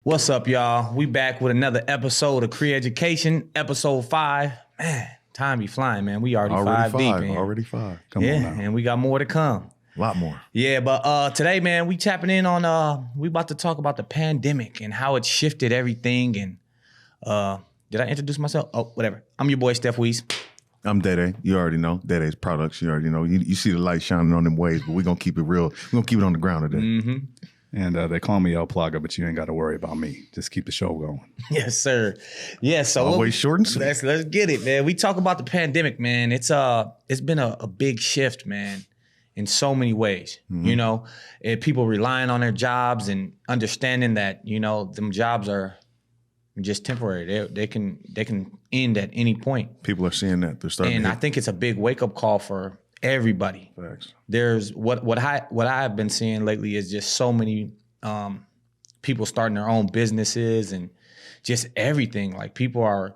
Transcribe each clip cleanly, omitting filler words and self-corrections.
What's up, y'all? We back with another episode of Career Education, episode 5. Man, time be flying, man. We already five deep. Already five. Come on now. And we got more to come. A lot more. Yeah, but today, man, we tapping in on, we about to talk about the pandemic and how it shifted everything. And did I introduce myself? Oh, whatever. I'm your boy, Steff Weezy. I'm Dede. You already know. Dede's products. You already know. You see the light shining on them waves, but we're going to keep it real. We're going to keep it on the ground today. Mm-hmm. And they call me Plaga, but you ain't got to worry about me. Just keep the show going. Yes, sir. Yeah, so always short and sweet. Let's get it, man. We talk about the pandemic, man. It's been a big shift, man, in so many ways. Mm-hmm. You know, people relying on their jobs and understanding that, you know, them jobs are just temporary. They can end at any point. People are seeing that. They're starting. And I think it's a big wake up call for everybody. Facts. There's what I've been seeing lately is just so many people starting their own businesses and just everything. Like people are.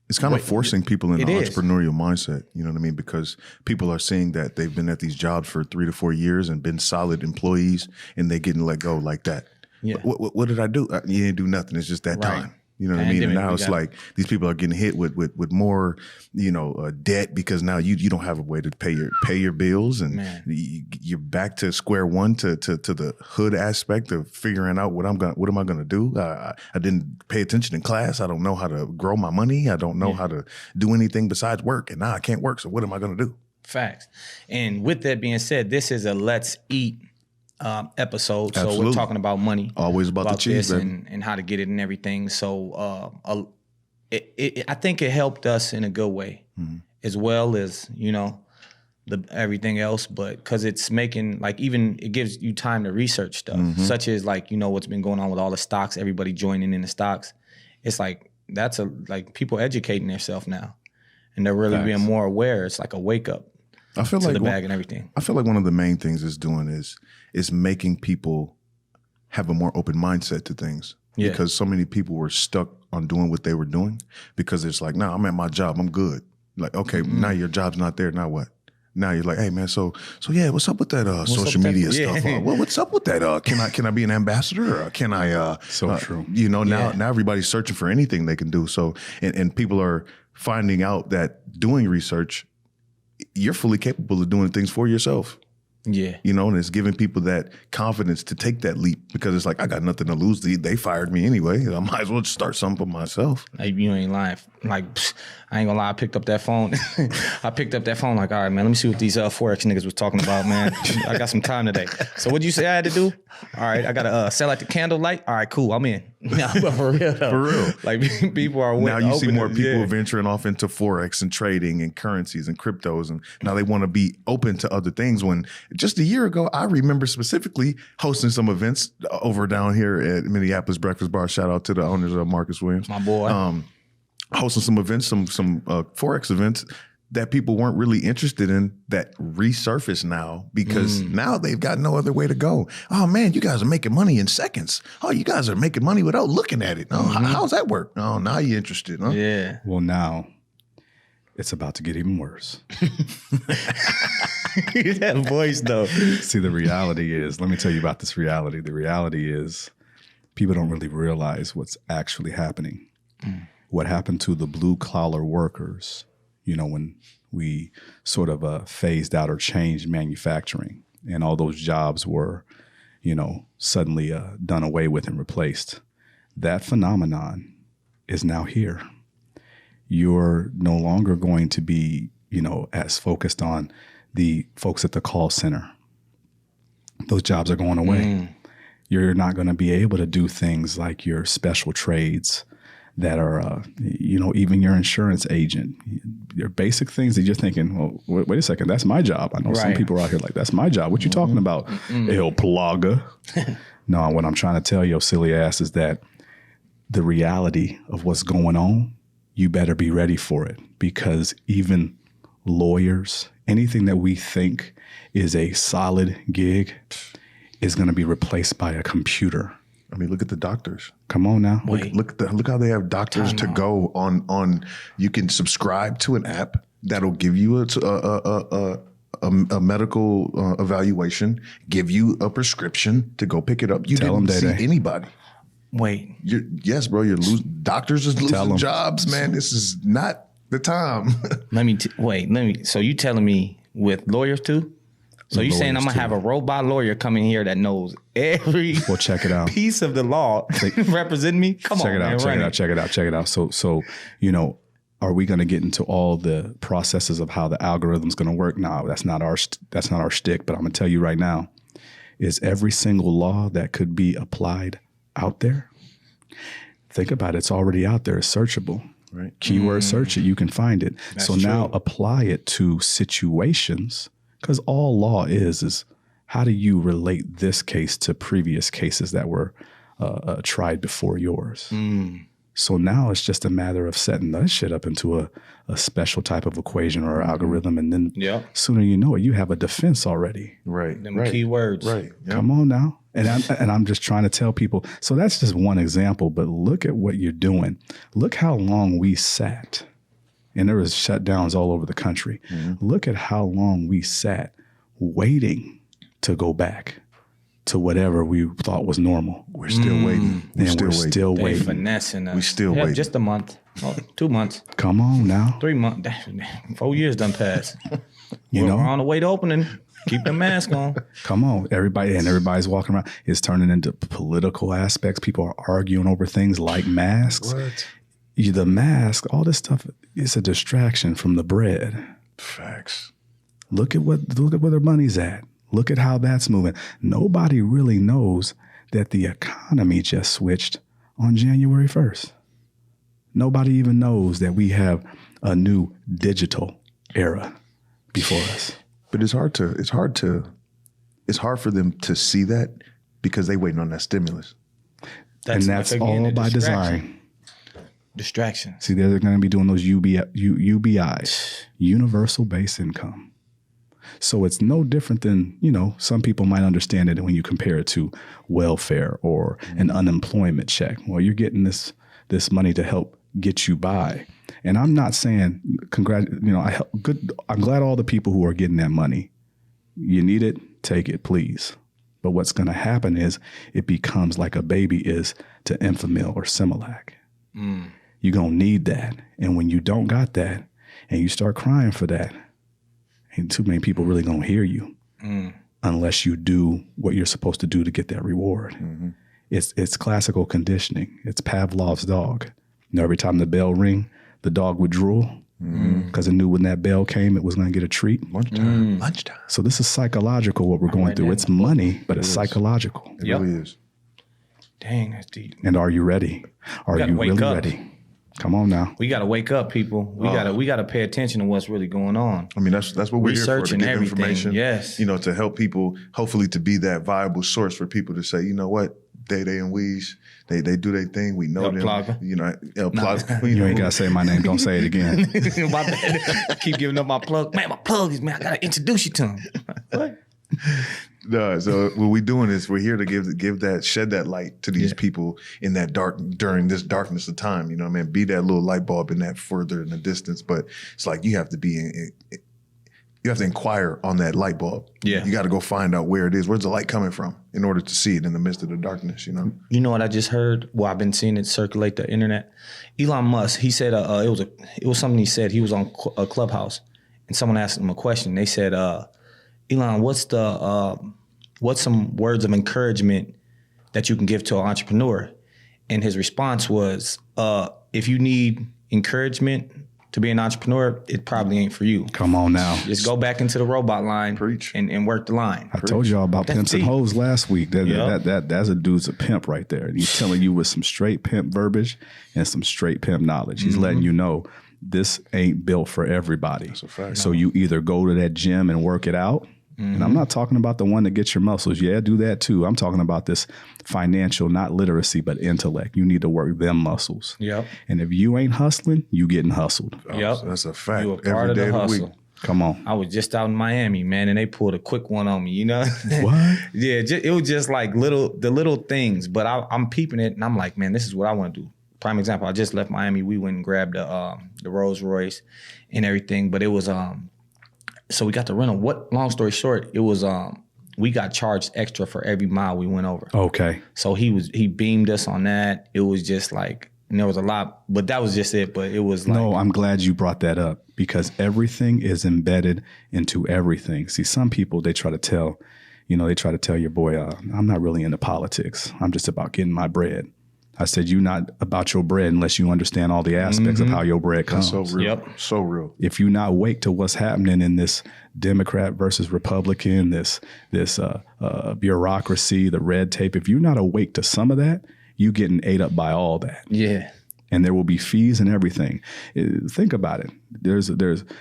It's kind of forcing people in an entrepreneurial mindset. You know what I mean? Because people are seeing that they've been at these jobs for 3 to 4 years and been solid employees, and they getting let go like that. Yeah. What did I do? You didn't do nothing. It's just that time. You know what I mean? And now it's like these people are getting hit with more, you know, debt because now you don't have a way to pay your bills, and you're back to square one to the hood aspect of figuring out what am I gonna do? I didn't pay attention in class. I don't know how to grow my money. I don't know how to do anything besides work, and now I can't work. So what am I gonna do? Facts. And with that being said, this is a Let's Eat episode. Absolutely. So we're talking about money. Always about the cheese, and how to get it and everything. So I think it helped us in a good way, as well as, you know, everything else. But because it's making, like, even it gives you time to research stuff, such as, like, you know, what's been going on with all the stocks, everybody joining in the stocks. It's like people educating themselves now, and they're really being more aware. It's like a wake up. I feel like the bag and everything. I feel like one of the main things it's doing is making people have a more open mindset to things. Yeah. Because so many people were stuck on doing what they were doing because it's like, I'm at my job, I'm good. Like, okay, now your job's not there, now what? Now you're like, hey man, so yeah, what's up with that social media stuff? What's up with that? Can I be an ambassador? Or can I? So true. You know, now everybody's searching for anything they can do. So and people are finding out that doing research, you're fully capable of doing things for yourself. Yeah. You know, and it's giving people that confidence to take that leap because it's like, I got nothing to lose. They fired me anyway. I might as well start something for myself. Like, you ain't lying. Like, I ain't gonna lie. I picked up that phone. Like, all right, man, let me see what these Forex niggas was talking about, man. I got some time today. So what'd you say I had to do? All right, I got to sell at the candlelight. All right, cool, I'm in. Nah, but for real, though. For real. Like, people are now you see more people venturing off into Forex and trading and currencies and cryptos, and now they want to be open to other things. When just a year ago, I remember specifically hosting some events over down here at Minneapolis Breakfast Bar. Shout out to the owners of Marcus Williams. My boy. Hosting some events, some Forex events that people weren't really interested in that resurface now because now they've got no other way to go. Oh man, you guys are making money in seconds. Oh, you guys are making money without looking at it. Oh, how's that work? Oh, now you're interested, huh? Yeah. Well, now it's about to get even worse. That voice though. See, the reality is, let me tell you about this reality. The reality is people don't really realize what's actually happening. What happened to the blue collar workers, you know, when we sort of phased out or changed manufacturing and all those jobs were, you know, suddenly done away with and replaced. That phenomenon is now here. You're no longer going to be, you know, as focused on the folks at the call center. Those jobs are going away. You're not going to be able to do things like your special trades that are, you know, even your insurance agent, your basic things that you're thinking, well, wait a second, that's my job. I know some people are out here like, that's my job. What you talking about? El Plaga. No, what I'm trying to tell your silly ass is that the reality of what's going on, you better be ready for it, because even lawyers, anything that we think is a solid gig is going to be replaced by a computer. I mean, look at the doctors. Come on now. Look how they have doctors to go on. You can subscribe to an app that'll give you a medical evaluation, give you a prescription to go pick it up. You didn't see anybody. Wait. Yes, bro. You're losing. Doctors is losing jobs, man. This is not the time. So you telling me with lawyers too? So you saying I'm gonna have a robot lawyer come in here that knows every check it out. piece of the law representing me? Check it out. So are we going to get into all the processes of how the algorithm's going to work? No, that's not our shtick. But I'm going to tell you right now, is every single law that could be applied out there? Think about it. It's already out there. It's searchable. Right. Keyword search it. You can find it. That's so now apply it to situations, because all law is how do you relate this case to previous cases that were tried before yours? So now it's just a matter of setting that shit up into a special type of equation or algorithm. And then sooner you know it, you have a defense already. Right. Them keywords. Right. Yep. Come on now. And I'm just trying to tell people. So that's just one example, but look at what you're doing. Look how long we sat. And there was shutdowns all over the country. Mm-hmm. Look at how long we sat waiting to go back to whatever we thought was normal. We're still waiting. We're still waiting. Finessing us. We still waiting. Just a month. 2 months. Come on now. 3 months. 4 years done passed. We're on the way to opening. Keep the mask on. Come on. Everybody's walking around. It's turning into political aspects. People are arguing over things like masks. What? The mask, all this stuff is a distraction from the bread. Facts. Look at where their money's at. Look at how that's moving. Nobody really knows that the economy just switched on January 1st. Nobody even knows that we have a new digital era before us. But it's hard for them to see that because they waiting on that stimulus. That's all by design. Distraction. See, they're going to be doing those UBIs, universal base income. So it's no different than, some people might understand it when you compare it to welfare or an unemployment check. Well, you're getting this money to help get you by. And I'm not saying, I'm glad all the people who are getting that money. You need it, take it, please. But what's going to happen is it becomes like a baby is to Enfamil or Similac. You're going to need that. And when you don't got that and you start crying for that, ain't too many people really going to hear you unless you do what you're supposed to do to get that reward. Mm-hmm. It's classical conditioning. It's Pavlov's dog. Every time the bell ring, the dog would drool because it knew when that bell came, it was going to get a treat. Lunchtime. So this is psychological, what we're going through. It's money, but it's psychological. It really is. Dang, that's deep. And are you ready? Are you really ready? Come on now. We got to wake up, people. We got to pay attention to what's really going on. I mean, that's what we're here for, to give information. Yes. To help people, hopefully to be that viable source for people to say, you know what, Day and Weez, they do their thing. We know them. Plaga. Plaga. You ain't got to say my name. Don't say it again. My bad. Keep giving up my plug. Man, my plug is, I got to introduce you to him. What? No, so what we're doing is we're here to shed that light to these people in that during this darkness of time. Be that little light bulb in that further in the distance. But it's like you have to you have to inquire on that light bulb. Yeah. You got to go find out where it is. Where's the light coming from in order to see it in the midst of the darkness, You know what I just heard? Well, I've been seeing it circulate the internet. Elon Musk, he said it was something he said. He was on a Clubhouse and someone asked him a question. They said, Elon, what's some words of encouragement that you can give to an entrepreneur? And his response was, if you need encouragement to be an entrepreneur, it probably ain't for you. Come on now. Just go back into the robot line. Preach. And work the line. I told y'all about pimps and hoes last week. That's a dude's a pimp right there. And he's telling you with some straight pimp verbiage and some straight pimp knowledge. He's letting you know this ain't built for everybody. That's a fact. So you either go to that gym and work it out. And I'm not talking about the one that gets your muscles. Yeah, do that too. I'm talking about this financial, not literacy, but intellect. You need to work them muscles. Yep. And if you ain't hustling, you getting hustled. Yep. So that's a fact. You a part of the hustle. Come on. I was just out in Miami, man, and they pulled a quick one on me, What? Yeah, it was just like the little things, but I'm peeping it, and I'm like, man, this is what I want to do. Prime example, I just left Miami. We went and grabbed the Rolls Royce and everything, but it was so we got the rental. Long story short, it was we got charged extra for every mile we went over. Okay. So he beamed us on that. It was just like, and there was a lot, but that was just it. But it was like. No, I'm glad you brought that up because everything is embedded into everything. See, some people, they try to tell your boy, I'm not really into politics. I'm just about getting my bread. I said, you're not about your bread unless you understand all the aspects of how your bread comes. That's so real. Yep. So real. If you're not awake to what's happening in this Democrat versus Republican, this bureaucracy, the red tape, if you're not awake to some of that, you getting ate up by all that. Yeah. And there will be fees and everything. Think about it.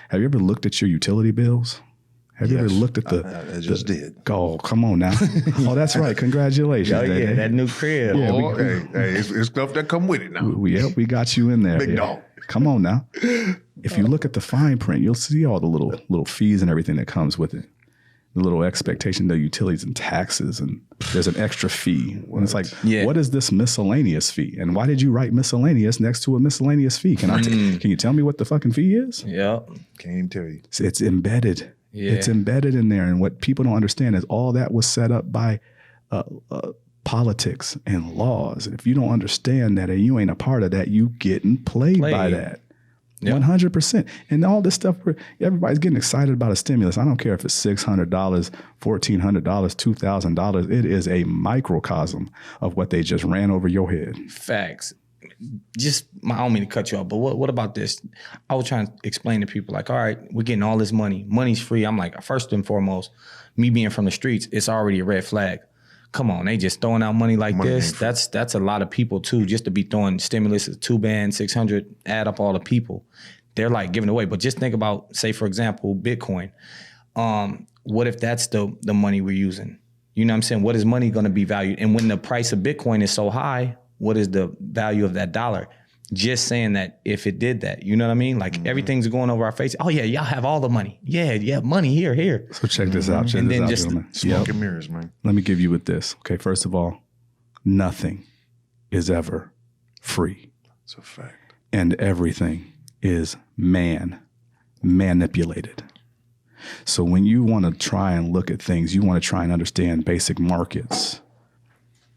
Have you ever looked at your utility bills? Have you ever looked at I just did. Oh, come on now. Oh, that's right. Congratulations. Oh, yeah, that new crib. Yeah, it's stuff that come with it now. We got you in there. Big dog. Come on now. If you look at the fine print, you'll see all the little fees and everything that comes with it. The little expectation, the utilities and taxes, and there's an extra fee. And it's like, what is this miscellaneous fee? And why did you write miscellaneous next to a miscellaneous fee? Can you tell me what the fucking fee is? Yeah. Can't even tell you. It's embedded. Yeah. It's embedded in there. And what people don't understand is all that was set up by politics and laws. And if you don't understand that and you ain't a part of that, you getting played by that. Yep. 100%. And all this stuff, everybody's getting excited about a stimulus. I don't care if it's $600, $1,400, $2,000. It is a microcosm of what they just ran over your head. Facts. I don't mean to cut you off, but what about this? I was trying to explain to people like, all right, we're getting all this money. Money's free. I'm like, first and foremost, me being from the streets, it's already a red flag. Come on, they just throwing out money like this. That's a lot of people too, just to be throwing stimulus, 2 band, 600, add up all the people. They're like giving away. But just think about, say, for example, Bitcoin. What if that's the money we're using? You know what I'm saying? What is money going to be valued? And when the price of Bitcoin is so high, what is the value of that dollar? Just saying that if it did that, you know what I mean? Like everything's going over our face. Oh yeah, y'all have all the money. Yeah, money here. So check this out. Check this out, gentlemen. Smoke and mirrors, man. Let me give you with this. Okay, first of all, nothing is ever free. It's a fact. And everything is manipulated. So when you want to try and look at things, you want to try and understand basic markets.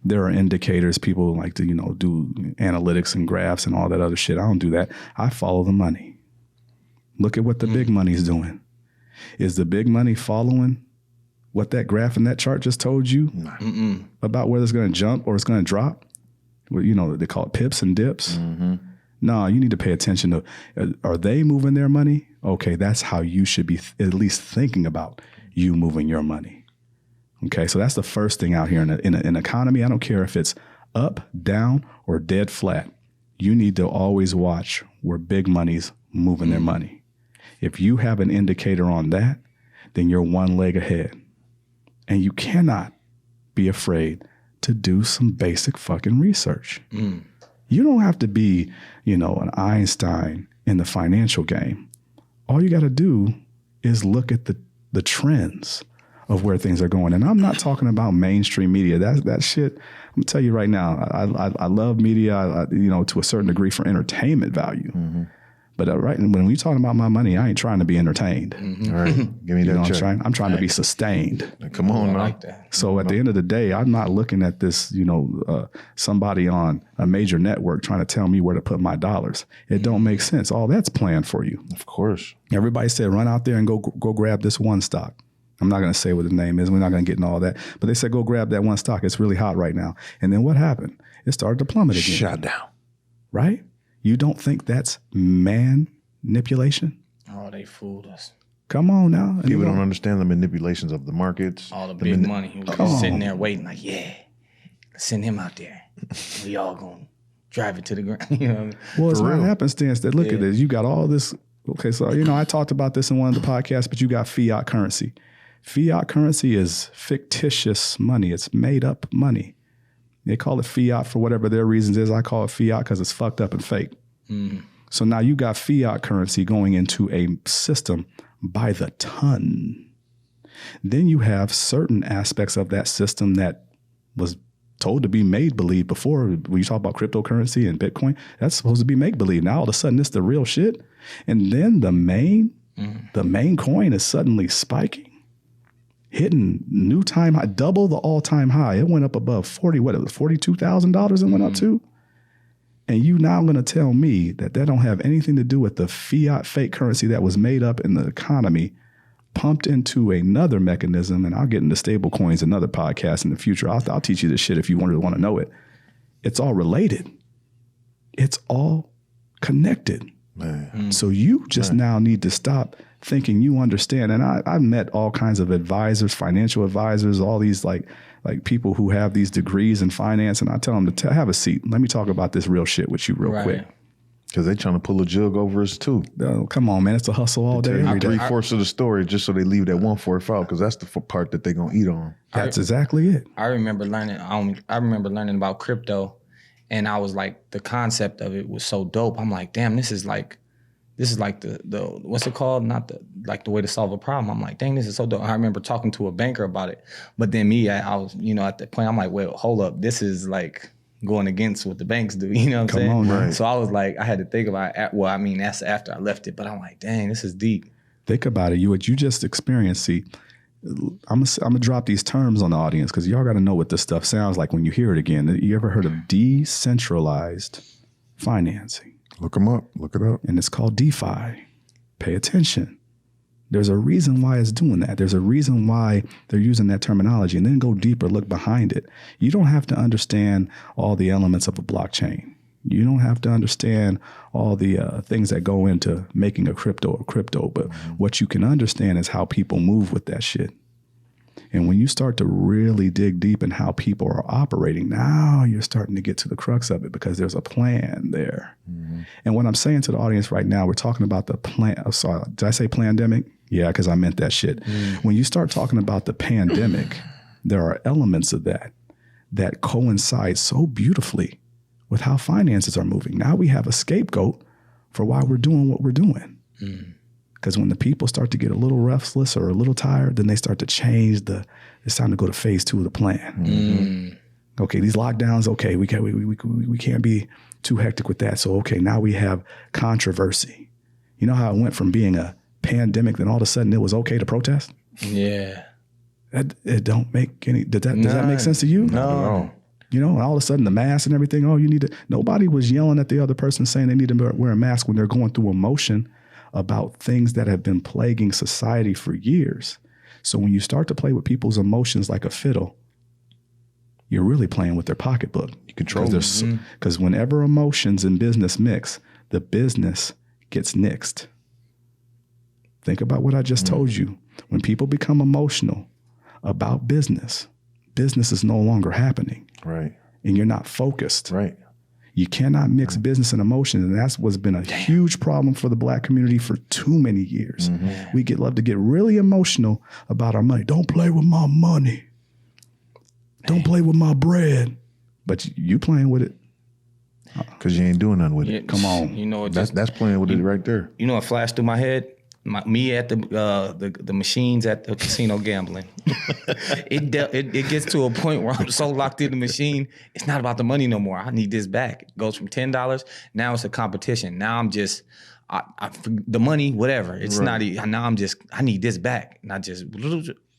There are indicators. People like to, do analytics and graphs and all that other shit. I don't do that. I follow the money. Look at what the big money's doing. Is the big money following what that graph and that chart just told you about whether it's going to jump or it's going to drop? Well, they call it pips and dips. Mm-hmm. No, you need to pay attention to, are they moving their money? Okay, that's how you should be at least thinking about you moving your money. Okay, so that's the first thing out here in an economy. I don't care if it's up, down, or dead flat. You need to always watch where big money's moving their money. If you have an indicator on that, then you're one leg ahead. And you cannot be afraid to do some basic fucking research. You don't have to be, an Einstein in the financial game. All you got to do is look at the trends of where things are going. And I'm not talking about mainstream media. That shit, I'm gonna tell you right now, I love media, to a certain degree for entertainment value. Mm-hmm. But when we're talking about my money, I ain't trying to be entertained. Mm-hmm. All right, give me that check. I'm trying to be sustained. Come on, man. Like that. So at the end of the day, I'm not looking at this, somebody on a major network trying to tell me where to put my dollars. It don't make sense. All that's planned for you. Of course. Everybody said, run out there and go grab this one stock. I'm not going to say what the name is. We're not going to get into all that. But they said, go grab that one stock. It's really hot right now. And then what happened? It started to plummet again. Shut down. Right? You don't think that's manipulation? Oh, they fooled us. Come on now. People don't understand the manipulations of the markets. All the big money. He was just sitting there waiting like, send him out there. We all going to drive it to the ground. You know what I mean? Well, it's not happenstance that look at this. You got all this. Okay, so, I talked about this in one of the podcasts, but you got fiat currency. Fiat currency is fictitious money. It's made up money. They call it fiat for whatever their reasons is. I call it fiat because it's fucked up and fake. Mm. So now you got fiat currency going into a system by the ton. Then you have certain aspects of that system that was told to be make-believe before. When you talk about cryptocurrency and Bitcoin, that's supposed to be make-believe. Now all of a sudden it's the real shit. And then the main coin is suddenly spiking. hitting new time high, double the all-time high. It went up above $42,000 it went up to. And you now going to tell me that don't have anything to do with the fiat fake currency that was made up in the economy, pumped into another mechanism, and I'll get into stable coins, another podcast in the future. I'll teach you this shit if you want to know it. It's all related. It's all connected. Man. So you just now need to stop thinking you understand. And I've met all kinds of advisors, financial advisors, all these like people who have these degrees in finance, and I tell them to have a seat. Let me talk about this real shit with you real quick. Because they trying to pull a jug over us too. Come on, man. It's a hustle all day. 3/4 of the story just so they leave that 1/4 out, because that's the part that they're going to eat on. That's exactly it. I remember learning about crypto, and I was like, the concept of it was so dope. I'm like, damn, this is like the what's it called? Not the way to solve a problem. I'm like, dang, this is so dope. I remember talking to a banker about it. But then I was, at that point, I'm like, wait, hold up. This is like going against what the banks do, you know what I'm saying? On, right. So I was like, I had to think about it. Well, I mean, that's after I left it, but I'm like, dang, this is deep. Think about it. What you just experienced, see, I'm gonna drop these terms on the audience because y'all got to know what this stuff sounds like when you hear it again. You ever heard of decentralized financing? Look them up. Look it up. And it's called DeFi. Pay attention. There's a reason why it's doing that. There's a reason why they're using that terminology. And then go deeper, look behind it. You don't have to understand all the elements of a blockchain. You don't have to understand all the things that go into making a crypto. But what you can understand is how people move with that shit. And when you start to really dig deep in how people are operating, now you're starting to get to the crux of it because there's a plan there. Mm-hmm. And what I'm saying to the audience right now, we're talking about the plan. Oh, sorry, did I say pandemic? Yeah, because I meant that shit. When you start talking about the pandemic, there are elements of that coincide so beautifully with how finances are moving. Now we have a scapegoat for why we're doing what we're doing. Because when the people start to get a little restless or a little tired, then they start to change it's time to go to phase 2 of the plan. Okay, these lockdowns, okay, we can't be too hectic with that. So, okay, now we have controversy. You know how it went from being a pandemic, then all of a sudden it was okay to protest? Yeah. It don't make any, does that make sense to you? No. And all of a sudden the mask and everything, nobody was yelling at the other person saying they need to wear a mask when they're going through emotion about things that have been plaguing society for years. So when you start to play with people's emotions like a fiddle, you're really playing with their pocketbook. You control them. Because whenever emotions and business mix, the business gets nixed. Think about what I just told you. When people become emotional about business is no longer happening. Right. And you're not focused. Right. You cannot mix business and emotion. And that's what's been a huge problem for the Black community for too many years. We love to get really emotional about our money. Don't play with my money. Don't play with my bread. But you playing with it. Because you ain't doing nothing with it. Come on. That's playing with it right there. You know what flashed through my head? Me at the machines at the casino gambling. It gets to a point where I'm so locked in the machine. It's not about the money no more. I need this back. It goes from $10. Now it's a competition. Now I'm just the money, whatever. It's not. Now I need this back. Not just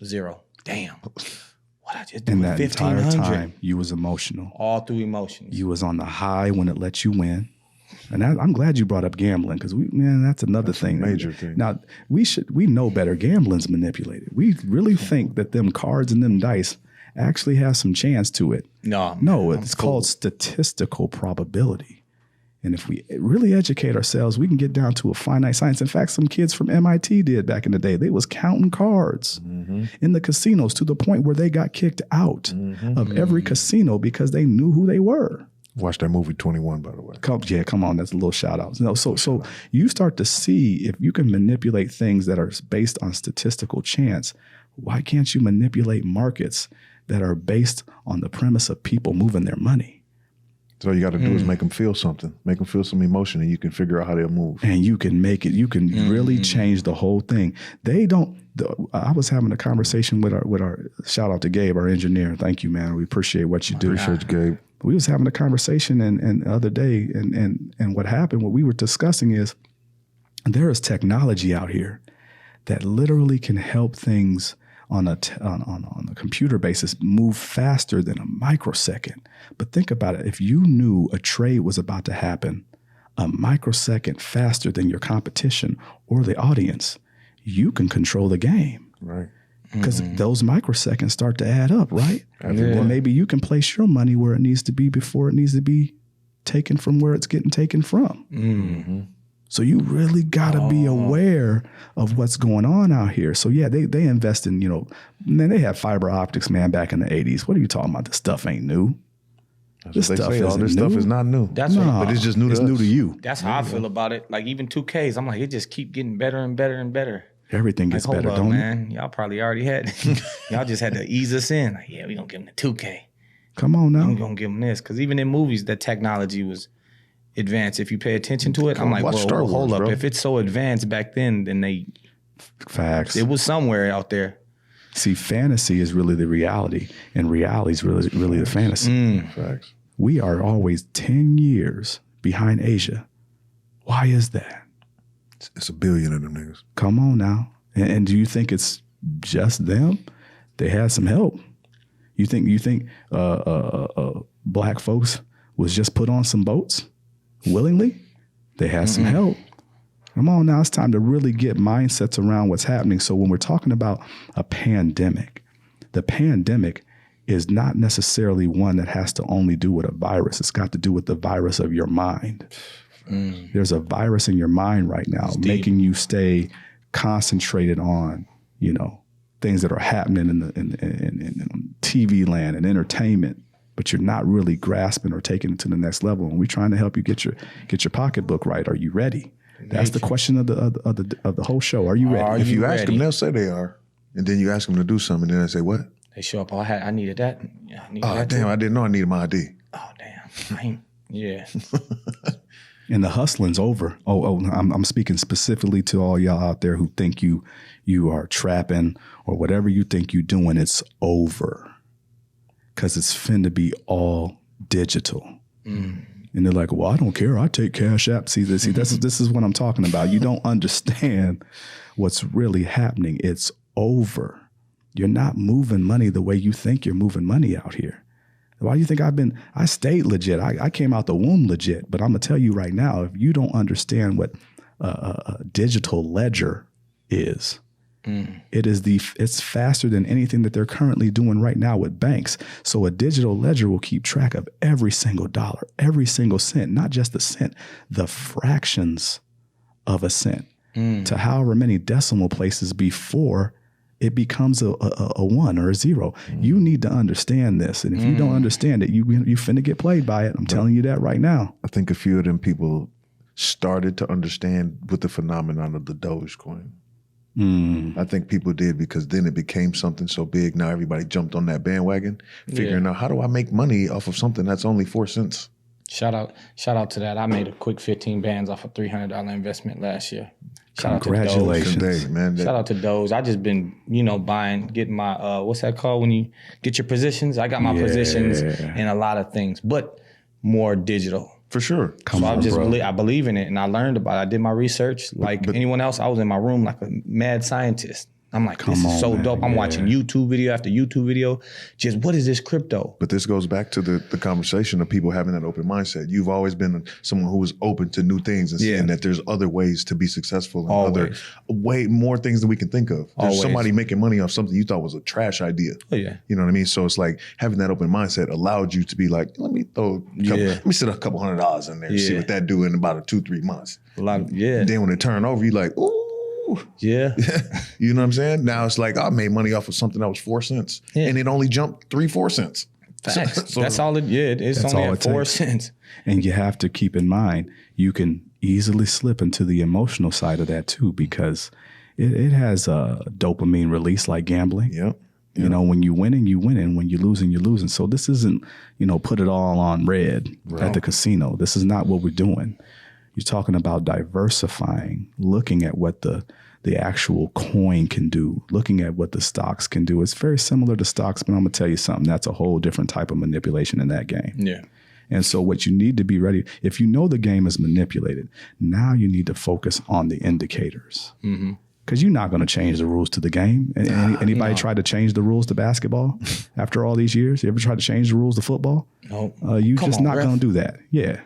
zero. Damn. What I just do and that entire time you was emotional. All through emotions. You was on the high when it let you win. And I'm glad you brought up gambling because that's another thing. Major thing. Now we know better. Gambling's manipulated. We really think that them cards and them dice actually have some chance to it. No, it's called statistical probability. And if we really educate ourselves, we can get down to a finite science. In fact, some kids from MIT did back in the day. They was counting cards in the casinos to the point where they got kicked out of every casino because they knew who they were. Watch that movie 21, by the way. Come on. That's a little shout out. So you start to see if you can manipulate things that are based on statistical chance, why can't you manipulate markets that are based on the premise of people moving their money? So all you got to do is make them feel something, make them feel some emotion, and you can figure out how they'll move. And you can make it, you can really change the whole thing. I was having a conversation with our shout out to Gabe, our engineer. Thank you, man. We appreciate what you do. Appreciate you, Gabe. We was having a conversation and the other day and what happened, what we were discussing is there is technology out here that literally can help things on a computer basis move faster than a microsecond. But think about it. If you knew a trade was about to happen a microsecond faster than your competition or the audience, you can control the game. Right. Because those microseconds start to add up, right? Then maybe you can place your money where it needs to be before it needs to be taken from where it's getting taken from. Mm-hmm. So you really got to be aware of what's going on out here. So yeah, they invest in, man, they had fiber optics, man, back in the 80s. What are you talking about? This stuff ain't new. This stuff is not new. But it's just new to us. New to you. That's how I feel about it. Like even 2Ks, I'm like, it just keep getting better and better and better. Everything gets better, don't man. Y'all probably already had, y'all just had to ease us in. Like, yeah, we gonna give them the 2K. Come on now. We gonna give them this. Because even in movies, the technology was advanced. If you pay attention to it, I'm like, well, hold up. Bro. If it's so advanced back then they... Facts. It was somewhere out there. See, fantasy is really the reality, and reality is really the fantasy. Facts. We are always 10 years behind Asia. Why is that? It's a billion of them niggas. Come on now. And do you think it's just them? They had some help. You think black folks was just put on some boats willingly? They had some help. Come on now, it's time to really get mindsets around what's happening. So when we're talking about a pandemic, the pandemic is not necessarily one that has to only do with a virus. It's got to do with the virus of your mind. There's a virus in your mind right now making you stay concentrated on, things that are happening in TV land and entertainment, but you're not really grasping or taking it to the next level. And we're trying to help you get your pocketbook right. Are you ready? That's the question of the whole show. Are you ready? If you ask them, they'll say they are. And then you ask them to do something, and then they say, what? They show up, I needed that. Yeah, I needed that damn, too. I didn't know I needed my ID. Oh, damn. Yeah. And the hustling's over. I'm speaking specifically to all y'all out there who think you are trapping or whatever you think you're doing, it's over. Because it's finna be all digital. And they're like, well, I don't care. I take Cash App. See, this is what I'm talking about. You don't understand what's really happening. It's over. You're not moving money the way you think you're moving money out here. Why do you think I stayed legit? I came out the womb legit. But I'm going to tell you right now, if you don't understand what a digital ledger is, it's faster than anything that they're currently doing right now with banks. So a digital ledger will keep track of every single dollar, every single cent, not just the cent, the fractions of a cent to however many decimal places before it becomes a one or a zero. You need to understand this. And if you don't understand it, you finna get played by it. I'm telling you that right now. I think a few of them people started to understand with the phenomenon of the Dogecoin. I think people did because then it became something so big. Now everybody jumped on that bandwagon, figuring out how do I make money off of something that's only 4 cents. Shout out to that. I made a quick 15 bands off a $300 investment last year. Congratulations, man. Shout out to Doge. I just been, getting my, what's that called when you get your positions? I got my positions in a lot of things, but more digital. For sure. I believe in it, and I learned about it. I did my research like anyone else. I was in my room like a mad scientist. I'm like, this is so dope. I'm watching YouTube video after YouTube video. Just what is this crypto? But this goes back to the conversation of people having that open mindset. You've always been someone who was open to new things and that there's other ways to be successful and way more things than we can think of. There's somebody making money off something you thought was a trash idea. Oh, yeah. You know what I mean? So it's like having that open mindset allowed you to be like, let me sit a couple $100 in there and see what that do in about 2-3 months. Then when it turned over, you're like, ooh. Yeah. You know what I'm saying? Now it's like I made money off of something that was 4 cents and it only jumped 3-4 cents. Facts. That's all it did. It's only at 4 cents. And you have to keep in mind, you can easily slip into the emotional side of that too, because it has a dopamine release like gambling. Yep. You know, when you're winning, you winning. When you're losing, you're losing. So this isn't, put it all on red at the casino. This is not what we're doing. You're talking about diversifying, looking at what the actual coin can do, looking at what the stocks can do. It's very similar to stocks, but I'm going to tell you something. That's a whole different type of manipulation in that game. Yeah. And so what you need to be ready, if you know the game is manipulated, now you need to focus on the indicators. Because you're not going to change the rules to the game. Anybody tried to change the rules to basketball after all these years? You ever tried to change the rules to football? No. You just not going to do that. Yeah.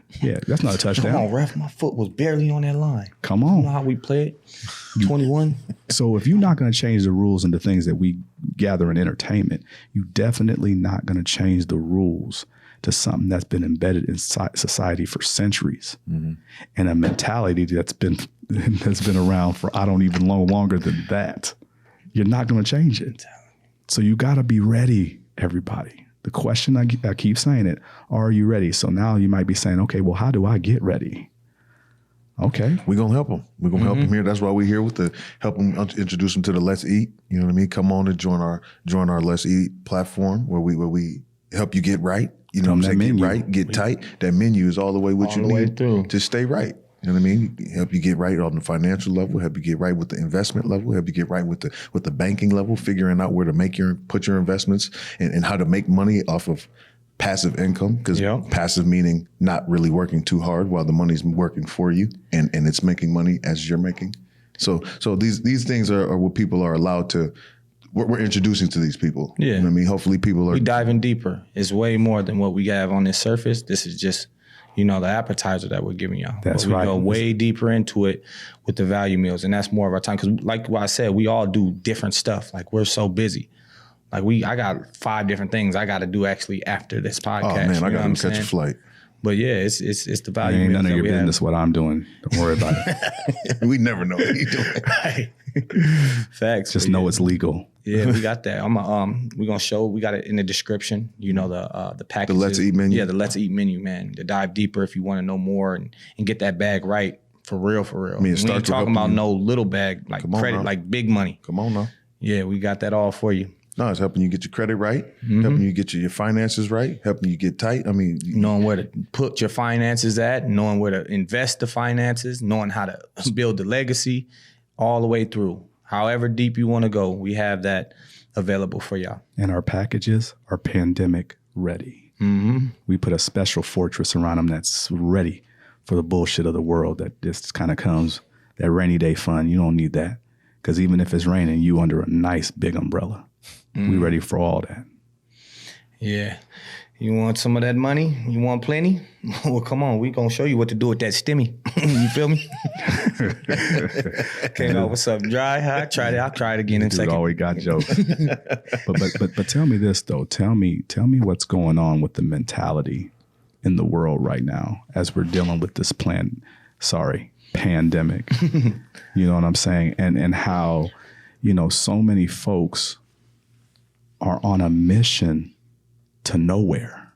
That's not a touchdown. Come on, ref. My foot was barely on that line. Come on. You know how we play it? 21. So if you're not going to change the rules into things that we gather in entertainment, you definitely not going to change the rules to something that's been embedded in society for centuries, and a mentality that's been around for I don't even know longer than that. You're not going to change it. So you got to be ready, everybody. The question, I keep saying it, are you ready? So now you might be saying, okay, well, how do I get ready? Okay. We're going to help them. We're going to help them here. That's why we're here help them introduce them to the Let's Eat. You know what I mean? Come on and join our Let's Eat platform where we help you get right. You know what I'm saying? Get right, get tight. That menu is all the way what you need to stay right. You know what I mean? Help you get right on the financial level, help you get right with the investment level, help you get right with the banking level, figuring out where to put your investments and how to make money off of passive income. Because passive meaning not really working too hard while the money's working for you and it's making money as you're making. So these things are what people are allowed to. We're introducing to these people. Yeah. You know what I mean? Hopefully people are. We diving deeper. It's way more than what we have on this surface. This is just, the appetizer that we're giving y'all. That's right. We go way deeper into it with the value meals. And that's more of our time. Because like what I said, we all do different stuff. Like we're so busy. Like I got 5 different things I got to do actually after this podcast. Oh man, I got to catch a flight. But yeah, it's the value. Ain't none of your business what I'm doing. Don't worry about it. We never know what you're doing. Right. Facts. Just know it's legal. Yeah, we got that. We're gonna show. We got it in the description. The package. The Let's Eat menu. Yeah, the Let's Eat menu, man. To dive deeper if you want to know more and get that bag right for real. I mean, we ain't talking about no little bag like credit, like big money. Come on now. Yeah, we got that all for you. No, it's helping you get your credit right, helping you get your finances right, helping you get tight. I mean, knowing where to put your finances at, knowing where to invest the finances, knowing how to build the legacy, all the way through. However deep you want to go, we have that available for y'all. And our packages are pandemic ready. We put a special fortress around them that's ready for the bullshit of the world that just kind of comes, that rainy day fun. You don't need that. Because even if it's raining, you under a nice big umbrella. We ready for all that. Yeah. You want some of that money? You want plenty? Well, come on. We going to show you what to do with that stimmy. You feel me? Came out with something dry. I tried it. I'll try it again in a second. Always got jokes. but tell me this, though. Tell me what's going on with the mentality in the world right now as we're dealing with this pandemic. You know what I'm saying? And how, so many folks are on a mission to nowhere.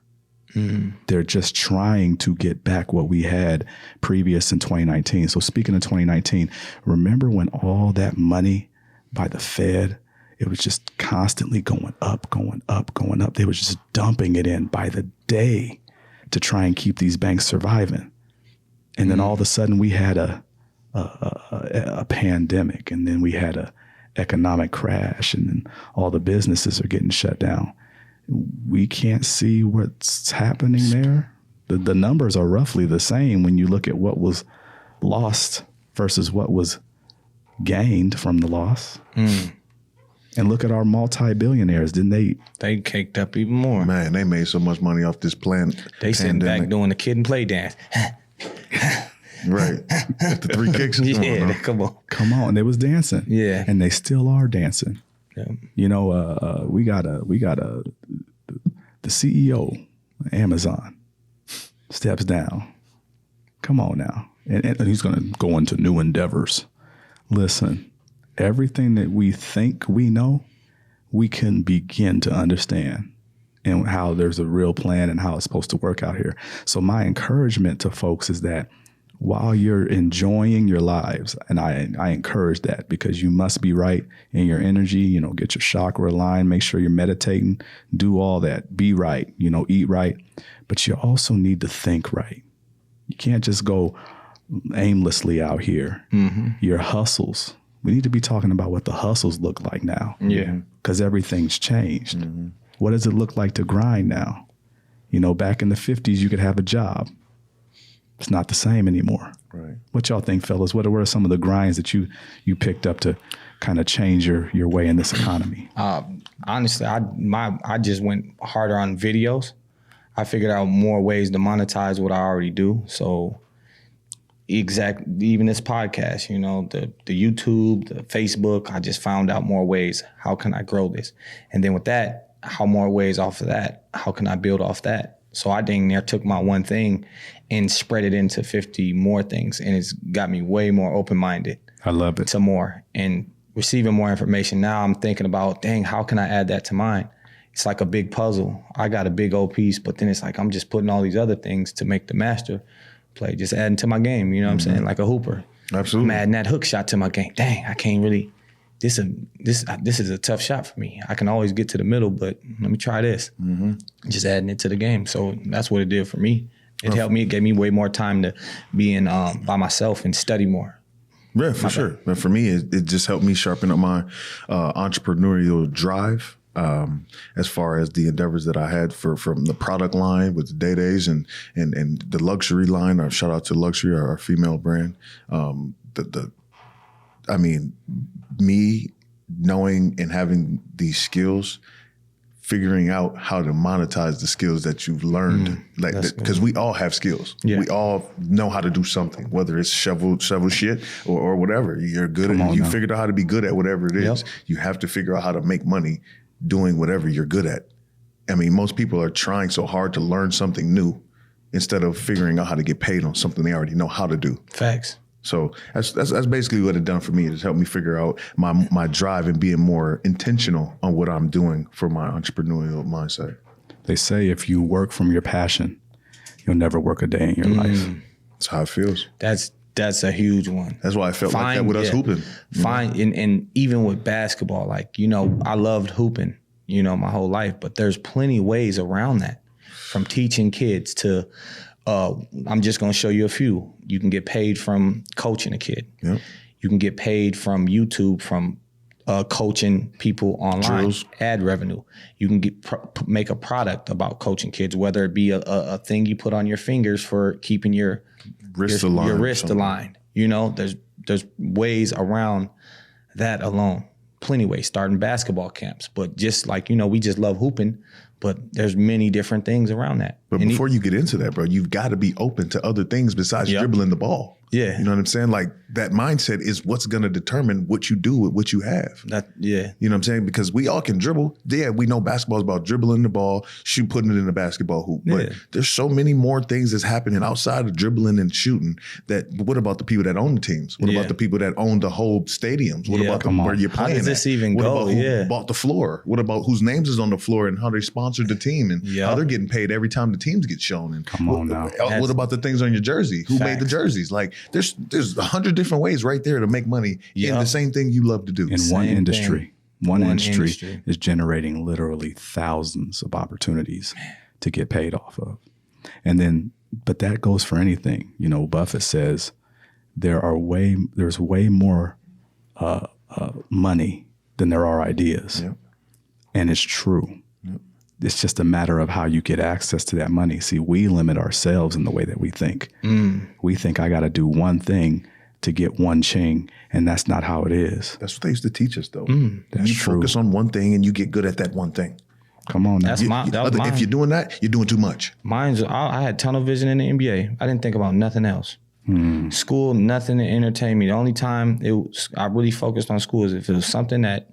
They're just trying to get back what we had previous in 2019. So speaking of 2019, remember when all that money by the Fed, it was just constantly going up, going up, going up. They were just dumping it in by the day to try and keep these banks surviving. And then all of a sudden we had a pandemic, and then we had a economic crash, and then all the businesses are getting shut down. We can't see what's happening there. The numbers are roughly the same when you look at what was lost versus what was gained from the loss. And look at our multi-billionaires. Didn't they? They caked up even more. Man, they made so much money off this plan. They sitting back doing the kid and play dance. Right. The 3 kicks. Yeah, come on. They was dancing. Yeah. And they still are dancing. Yeah. We got the CEO of Amazon steps down. Come on now. And he's going to go into new endeavors. Listen, everything that we think we know, we can begin to understand, and how there's a real plan and how it's supposed to work out here. So my encouragement to folks is that while you're enjoying your lives, and I encourage that, because you must be right in your energy, get your chakra aligned, make sure you're meditating, do all that, be right, eat right, but you also need to think right. You can't just go aimlessly out here. Your hustles, we need to be talking about what the hustles look like now. Yeah. Because everything's changed. What does it look like to grind now? Back in the 50s, you could have a job. It's not the same anymore. Right. What y'all think, fellas? What are some of the grinds that you picked up to kind of change your way in this economy? Honestly, I just went harder on videos. I figured out more ways to monetize what I already do. So even this podcast, you know, the YouTube, the Facebook, I just found out more ways. How can I grow this? And then with that, how more ways off of that? How can I build off that? So I dang near took my one thing and spread it into 50 more things. And it's got me way more open-minded. I love it. To more and receiving more information. Now I'm thinking about, dang, how can I add that to mine? It's like a big puzzle. I got a big old piece, but then it's like I'm just putting all these other things to make the master play, just adding to my game. You know what I'm saying? Like a hooper. Absolutely. I'm adding that hook shot to my game. Dang, I can't really. This is a tough shot for me. I can always get to the middle, but let me try this. Just adding it to the game. So that's what it did for me. It helped me. It gave me way more time to be in by myself and study more. Yeah, for sure. But for me, it just helped me sharpen up my entrepreneurial drive. As far as the endeavors that I had from the product line with the Day-Days and the luxury line, or shout out to Luxury, our female brand. I mean, me knowing and having these skills, figuring out how to monetize the skills that you've learned, because we all have skills. Yeah. We all know how to do something, whether it's shovel shit or whatever. You're good at. You figured out how to be good at whatever it is. Yep. You have to figure out how to make money doing whatever you're good at. I mean, most people are trying so hard to learn something new instead of figuring out how to get paid on something they already know how to do. Facts. So that's basically what it done for me. It's helped me figure out my drive and being more intentional on what I'm doing for my entrepreneurial mindset. They say if you work from your passion, you'll never work a day in your life. That's how it feels. That's a huge one. That's why I felt like that with us hooping. And even with basketball, like, you know, I loved hooping, you know, my whole life, but there's plenty of ways around that, from teaching kids to, I'm just going to show you a few. You can get paid from coaching a kid. Yep. You can get paid from YouTube, from coaching people online, Drills. Ad revenue. You can make a product about coaching kids, whether it be a thing you put on your fingers for keeping your wrist aligned. You know, there's ways around that alone. Plenty of ways. Starting basketball camps, but just like, you know, we just love hooping, but there's many different things around that. But before you get into that, bro, you've got to be open to other things besides dribbling the ball. Yeah. You know what I'm saying? Like, that mindset is what's going to determine what you do with what you have. You know what I'm saying? Because we all can dribble. Yeah, we know basketball is about dribbling the ball, putting it in the basketball hoop. But there's so many more things that's happening outside of dribbling and shooting. What about the people that own the teams? What about the people that own the whole stadiums? What about where you're playing? How does this even go? What about who bought the floor? What about whose names is on the floor and how they sponsored the team and how they're getting paid every time the teams get shown? And come on now. What about the things on your jersey? Who made the jerseys? Like, there's 100 different ways right there to make money in the same thing you love to do. In one industry. One industry is generating literally thousands of opportunities to get paid off of. And then, but that goes for anything. You know, Buffett says there's way more money than there are ideas. Yep. And it's true. Yep. It's just a matter of how you get access to that money. See, we limit ourselves in the way that we think. We think I got to do one thing to get one ching, and that's not how it is. That's what they used to teach us, though. That's you true. Focus on one thing, and you get good at that one thing. Come on now. If you're doing that, you're doing too much. I had tunnel vision in the NBA. I didn't think about nothing else. School, nothing to entertain me. The only time I really focused on school is if it was something that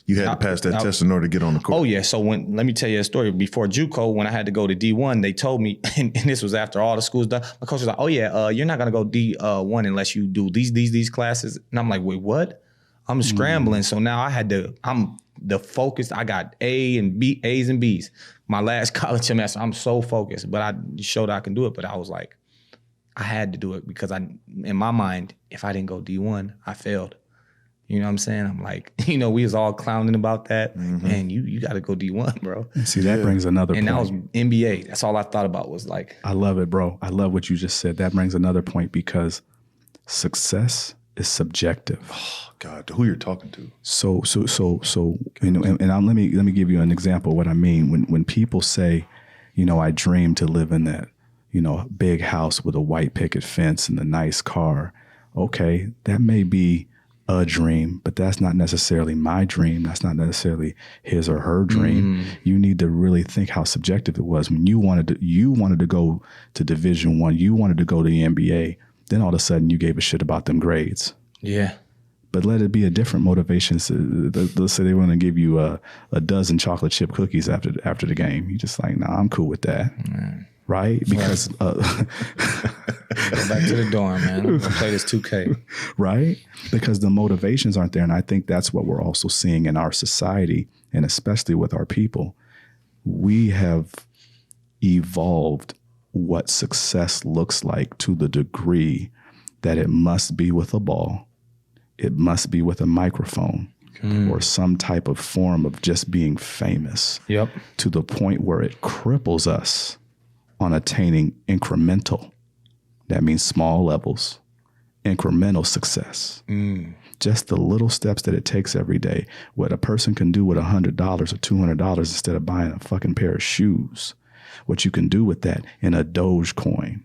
you had to pass that test in order to get on the court. Oh yeah. So let me tell you a story. Before JUCO, when I had to go to D1, they told me, and this was after all the schools done. My coach was like, "Oh yeah, you're not gonna go D1 unless you do these classes." And I'm like, "Wait, what?" I'm scrambling. So now I'm the focused. I got A's and B's. My last college semester, I'm so focused, but I showed I can do it. But I was like, I had to do it because in my mind, if I didn't go D1, I failed. You know what I'm saying? I'm like, you know, we was all clowning about that. Man, you got to go D1, bro. See, that brings another point. And that was NBA. That's all I thought about was like. I love it, bro. I love what you just said. That brings another point because success is subjective. Oh, God, who you're talking to. So, you know, and let me give you an example of what I mean. When people say, you know, I dream to live in that you know, a big house with a white picket fence and a nice car. Okay, that may be a dream, but that's not necessarily my dream. That's not necessarily his or her dream. You need to really think how subjective it was when you wanted to go to Division I, you wanted to go to the NBA. Then all of a sudden you gave a shit about them grades. Yeah. But let it be a different motivation. So let's say they want to give you a dozen chocolate chip cookies after the game. You're just like, nah, I'm cool with that. Right? Because go back to the dorm, man. I'm gonna play this 2K. Right? Because the motivations aren't there. And I think that's what we're also seeing in our society, and especially with our people. We have evolved what success looks like to the degree that it must be with a ball. It must be with a microphone or some type of form of just being famous. Yep. To the point where it cripples us on attaining incremental. That means small levels, incremental success. Just the little steps that it takes every day. What a person can do with $100 or $200 instead of buying a fucking pair of shoes. What you can do with that in a Dogecoin,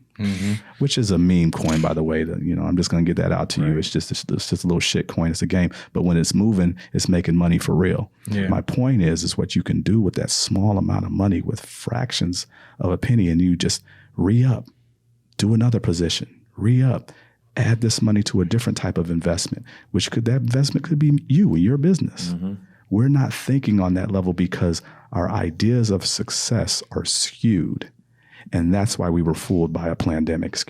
which is a meme coin, by the way. That, you know, I'm just going to get that out to you. It's just a little shit coin. It's a game. But when it's moving, it's making money for real. Yeah. My point is what you can do with that small amount of money with fractions of a penny, and you just re-up, do another position, re-up, add this money to a different type of investment, that investment could be you and your business. We're not thinking on that level because our ideas of success are skewed. And that's why we were fooled by a pandemic.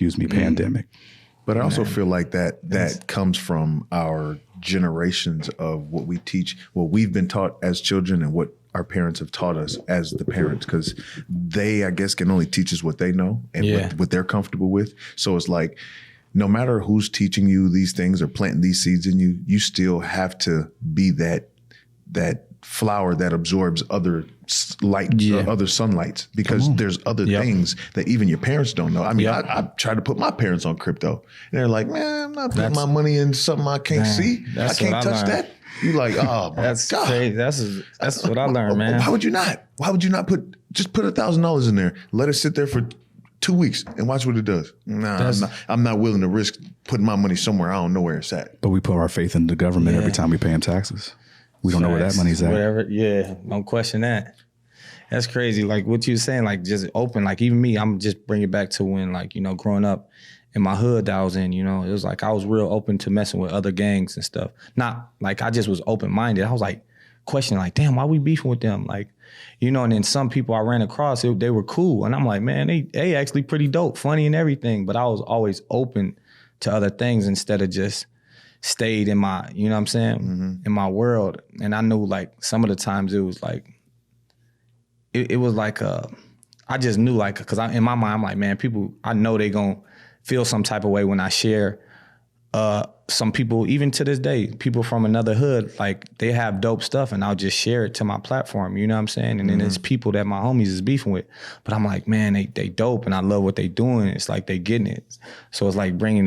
But I also feel like that comes from our generations of what we teach, what we've been taught as children and what our parents have taught us as the parents, because they, I guess, can only teach us what they know and what they're comfortable with. So it's like, no matter who's teaching you these things or planting these seeds in you, you still have to be that flower that absorbs other light, other sunlights, because there's other things that even your parents don't know. I mean, I tried to put my parents on crypto, and they're like, man, I'm not putting my money in something I can't see. I can't touch that. You like, oh my that's God. Crazy. That's what I learned, man. Why would you not? Why would you not put $1,000 in there, let it sit there for 2 weeks and watch what it does? Nah, I'm not willing to risk putting my money somewhere I don't know where it's at. But we put our faith in the government every time we pay them taxes. We don't know where that money's at. Whatever, don't question that. That's crazy. Like what you were saying, like just open. Like even me, I'm just bring it back to when, like, you know, growing up in my hood that I was in, you know, it was like I was real open to messing with other gangs and stuff. Not like I just was open-minded. I was like questioning, like, damn, why we beefing with them? Like, you know, and then some people I ran across, they were cool. And I'm like, man, they actually pretty dope, funny and everything. But I was always open to other things instead of just stayed in my, you know what I'm saying, in my world. And I knew like some of the times it was like, it was like, I just knew like, cause in my mind, I'm like, man, people, I know they gonna feel some type of way when I share some people, even to this day, people from another hood, like they have dope stuff and I'll just share it to my platform, you know what I'm saying? And then there's people that my homies is beefing with, but I'm like, man, they dope and I love what they doing. It's like they getting it. So it's like bringing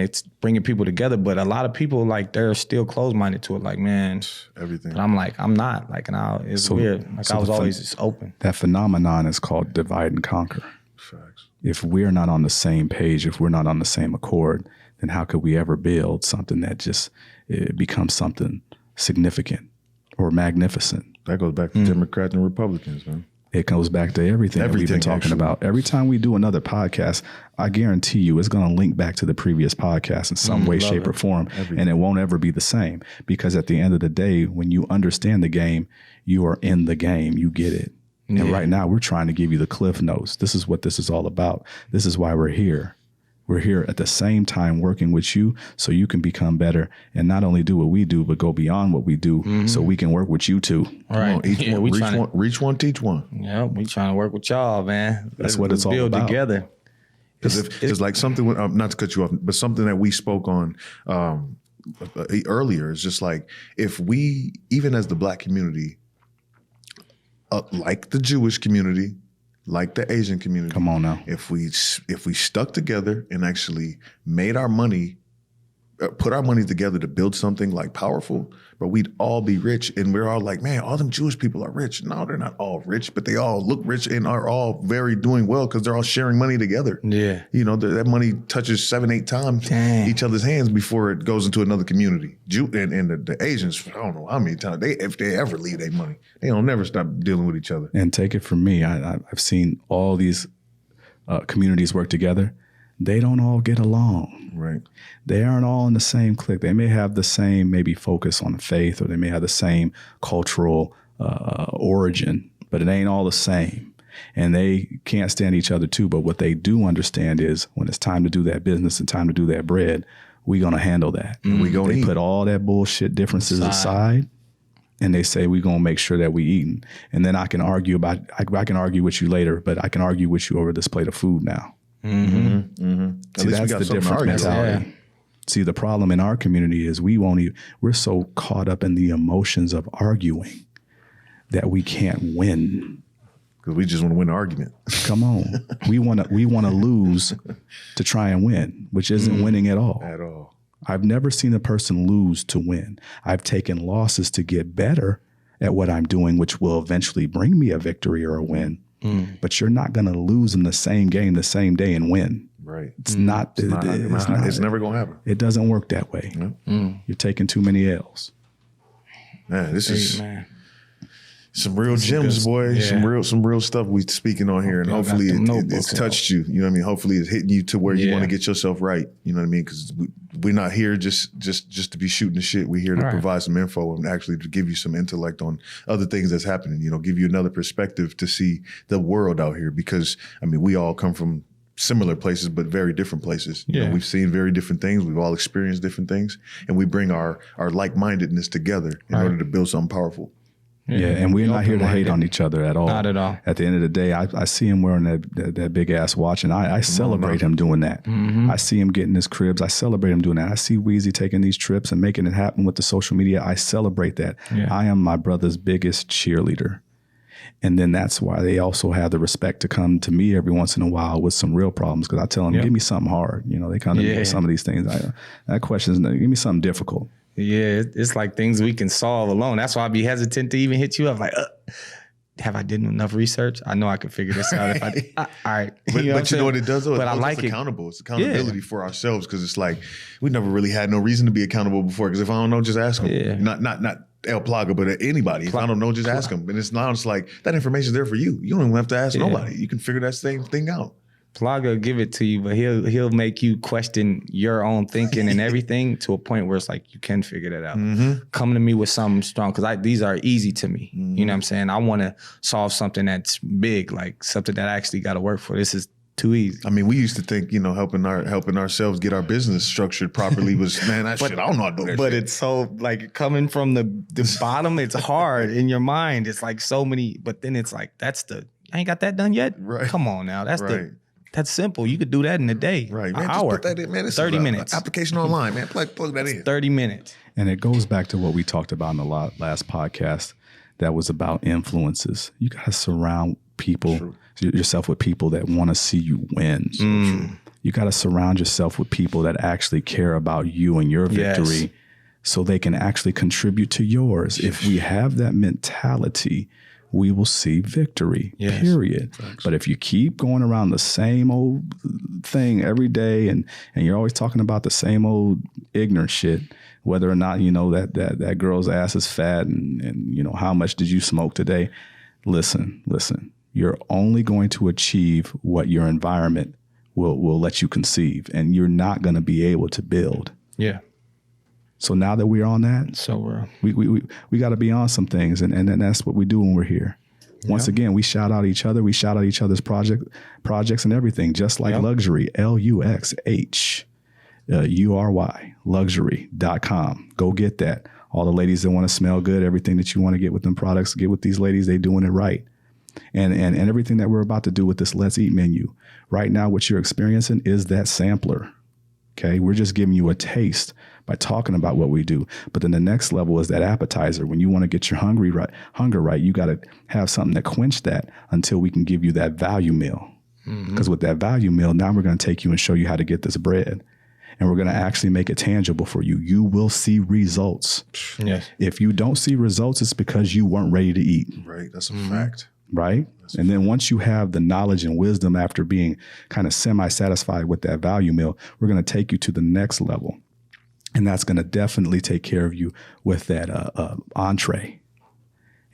people together. But a lot of people, like, they're still closed-minded to it. Like, man, everything. But I'm like, I'm not. Like, and it's weird. Like, I was always just open. That phenomenon is called divide and conquer. Facts. If we're not on the same page, if we're not on the same accord, then how could we ever build something that just becomes something significant or magnificent? That goes back to Democrats and Republicans, man. It goes back to everything that we've been talking about. Every time we do another podcast, I guarantee you it's going to link back to the previous podcast in some way, shape, or form. And it won't ever be the same, because at the end of the day, when you understand the game, you are in the game. You get it. Yeah. And right now we're trying to give you the cliff notes. This is what this is all about. This is why we're here. We're here at the same time working with you so you can become better and not only do what we do, but go beyond what we do so we can work with you too. All right. Reach one, teach one. Yeah, we trying to work with y'all, man. That's what it's all about. Build together. Because it's like something, not to cut you off, but something that we spoke on earlier is just like, if we, even as the Black community, like the Jewish community, like the Asian community. Come on now. If we stuck together and actually made our money put our money together to build something like powerful, but we'd all be rich. And we're all like, man, all them Jewish people are rich. No, they're not all rich, but they all look rich and are all very doing well because they're all sharing money together. Yeah. You know, that money touches 7-8 times each other's hands before it goes into another community. And the Asians, I don't know how many times, if they ever leave their money, they don't never stop dealing with each other. And take it from me, I've seen all these communities work together. They don't all get along. Right. They aren't all in the same clique. They may have the same maybe focus on the faith, or they may have the same cultural origin, but it ain't all the same. And they can't stand each other too. But what they do understand is when it's time to do that business and time to do that bread, we're going to handle that. We gonna They eat. put all that bullshit differences aside. And they say, we're going to make sure that we eating. And then I can argue I can argue with you later, but I can argue with you over this plate of food now. At least we That's got the something to different argue mentality. about. Yeah. See, the problem in our community is we're so caught up in the emotions of arguing that we can't win. Because we just want to win the argument. Come on. we want to lose to try and win, which isn't winning at all. At all. I've never seen a person lose to win. I've taken losses to get better at what I'm doing, which will eventually bring me a victory or a win. But you're not going to lose in the same game the same day and win. Right. It's not. It's never going to happen. It doesn't work that way. You're taking too many L's. Man, this is Man. some real gems, boy. Yeah. Some real stuff we speaking on here, and hopefully it's touched you. You know what I mean? Hopefully it's hitting you to where you want to get yourself right. You know what I mean? Because we're not here just to be shooting the shit. We're here to provide some info and actually to give you some intellect on other things that's happening. You know, give you another perspective to see the world out here. Because I mean, we all come from similar places, but very different places. You know, we've seen very different things. We've all experienced different things, and we bring our like-mindedness together in order to build something powerful. Yeah, and we're not here to hate on each other at all. Not at all. At the end of the day, I see him wearing that big ass watch, and I celebrate him doing that. I see him getting his cribs. I celebrate him doing that. I see Weezy taking these trips and making it happen with the social media. I celebrate that. Yeah. I am my brother's biggest cheerleader. And then that's why they also have the respect to come to me every once in a while with some real problems, because I tell them, give me something hard. You know, they come to me with some of these things. That question is, give me something difficult. Yeah, it's like things we can solve alone. That's why I'd be hesitant to even hit you up. Like, have I done enough research? I know I could figure this out if I did. All right. But you know what it does, though? But I like it. Accountable. It's accountability for ourselves, because it's like we never really had no reason to be accountable before, because if I don't know, just ask them. Yeah. Not El Plaga, but anybody. If I don't know, just ask them. And it's not, it's like that information's there for you. You don't even have to ask nobody. You can figure that same thing out. Plaga will give it to you, but he'll make you question your own thinking and everything to a point where it's like you can figure that out. Come to me with something strong, because these are easy to me. You know what I'm saying? I want to solve something that's big, like something that I actually got to work for. This is too easy. I mean, we used to think, you know, helping ourselves get our business structured properly was, man, I don't know how to do that. But it's so, like, coming from the bottom, it's hard in your mind. It's like so many, but then it's like, I ain't got that done yet? Right. Come on now. That's simple. You could do that in a day. Right, man. An Just hour. put that in, man. This 30 is minutes. Application online, man. Plug that in. 30 minutes. And it goes back to what we talked about in the last podcast that was about influences. You got to surround yourself with people that want to see you win. You got to surround yourself with people that actually care about you and your victory, so they can actually contribute to yours. If we have that mentality, we will see victory, period. Thanks. But if you keep going around the same old thing every day and you're always talking about the same old ignorant shit, whether or not, you know, that girl's ass is fat and you know, how much did you smoke today? Listen, you're only going to achieve what your environment will let you conceive, and you're not going to be able to build. Yeah. So now that we're on that, we got to be on some things, and that's what we do when we're here. Once again, we shout out each other. We shout out each other's projects and everything, just like Luxury, LUXHURY, luxury.com. Go get that. All the ladies that want to smell good, everything that you want to get with them products, get with these ladies. They doing it right. And everything that we're about to do with this Let's Eat menu. Right now, what you're experiencing is that sampler. Okay, we're just giving you a taste by talking about what we do. But then the next level is that appetizer. When you want to get your hunger right, you got to have something that quench that until we can give you that value meal. Because with that value meal, now we're going to take you and show you how to get this bread. and we're going to actually make it tangible for you. You will see results. Yes. If you don't see results, it's because you weren't ready to eat. Right. That's a fact. Right. And then once you have the knowledge and wisdom after being kind of semi-satisfied with that value meal, we're going to take you to the next level. And that's going to definitely take care of you with that entree.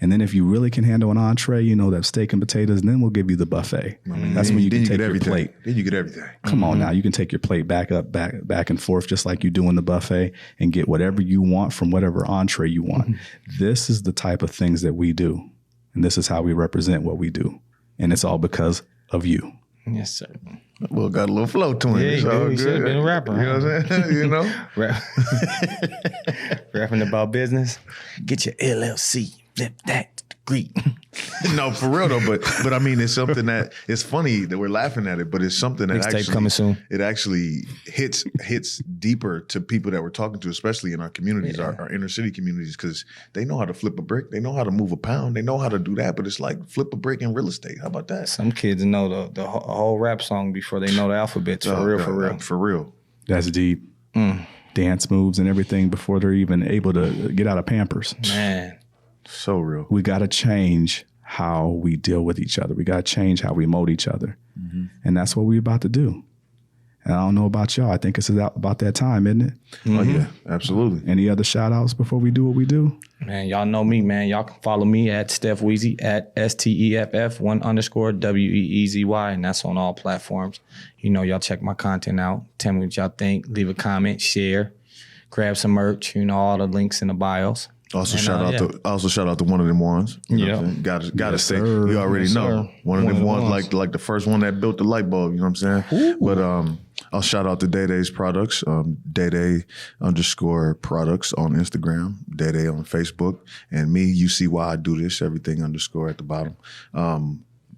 And then if you really can handle an entree, you know, that steak and potatoes, and then we'll give you the buffet. That's when you can take your plate. Then you get everything. Come on now. You can take your plate back and forth, just like you do in the buffet, and get whatever you want from whatever entree you want. This is the type of things that we do. And this is how we represent what we do. And it's all because of you. Yes, sir. Well, got a little flow to him. Yeah, he should have been a rapper. You know what I'm saying? You know? Rapping about business. Get your LLC. Flip that degree. No, for real though. But I mean, it's something that it's funny that we're laughing at it, but it's something that actually coming soon. It actually hits deeper to people that we're talking to, especially in our communities, our inner city communities, because they know how to flip a brick, they know how to move a pound, they know how to do that. But it's like flip a brick in real estate. How about that? Some kids know the whole rap song before they know the alphabets. For real. That's deep. Dance moves and everything before they're even able to get out of Pampers. Man. So real. We got to change how we deal with each other. We got to change how we mold each other. And that's what we're about to do. And I don't know about y'all. I think it's about that time, isn't it? Oh, yeah, absolutely. Any other shout outs before we do what we do? Man, y'all know me, man. Y'all can follow me at Steff Weezy at STEFF1_WEEZY. And that's on all platforms. You know, y'all check my content out. Tell me what y'all think. Leave a comment, share, grab some merch. You know, all the links in the bios. Also shout out to one of them ones. You know got to say, you already know. One of them ones like the first one that built the light bulb, you know what I'm saying? Ooh. But I'll shout out to Day-Day's products, Day-Day_products on Instagram, Day-Day on Facebook, and me, you see why I do this, everything _ at the bottom.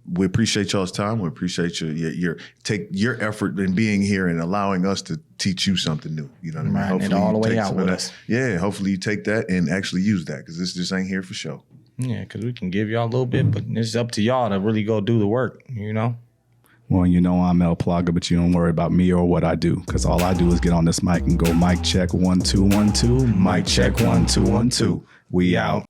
We appreciate y'all's time. We appreciate your effort in being here and allowing us to teach you something new. You know what I mean? Hopefully all the way out with us. Yeah, hopefully you take that and actually use that, because this just ain't here for show. Yeah, because we can give y'all a little bit, but it's up to y'all to really go do the work, you know? Well, you know I'm Plaga, but you don't worry about me or what I do, because all I do is get on this mic and go mic check 1 2 1 2, mic check 1 2 1 2. We out.